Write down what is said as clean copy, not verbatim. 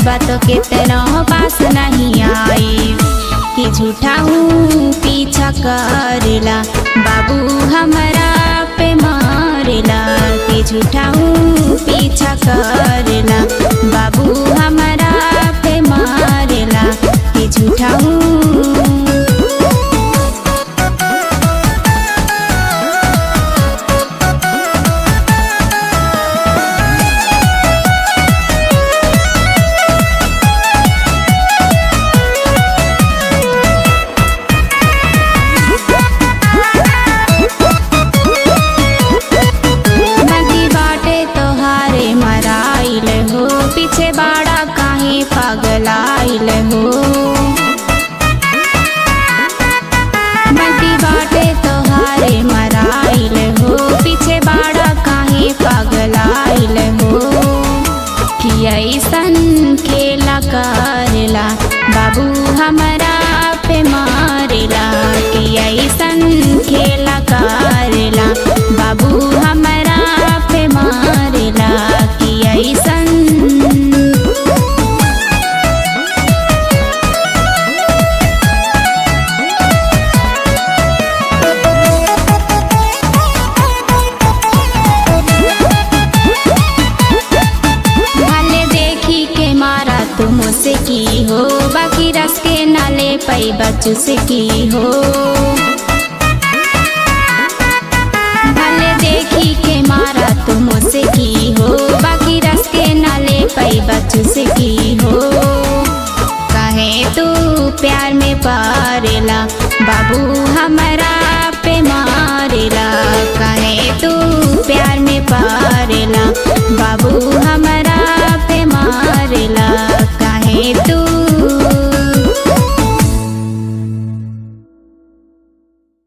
बा तो कितनो पास नहीं आई कि झूठा हूँ पीछा करेला बाबू हमरा पे मारेला कि झूठा हूँ पीछा करेला बाबू हमरा पे मारेला कि झूठा हूँ। पीछे बाड़ा काहे पगलाइल हो मती बाटे तोहारे मराइल हो पीछे बाड़ा काहे पगलाइल हो कि ऐसन खेला करेला बाबू हमरा पे मारेला कि ऐसन खेला करेला बाबू हमरा पे मारेला कि ऐसन। मुझसे की हो बाकी रस के नाले पई बच्चों से की हो भले देखी के मारा तो मुझसे की हो बाकी रस के नाले पई बच्चों से की हो कहे तू प्यार में पारेला बाबू हमरा पे मारेला कहे तू प्यार में पारेला बाबू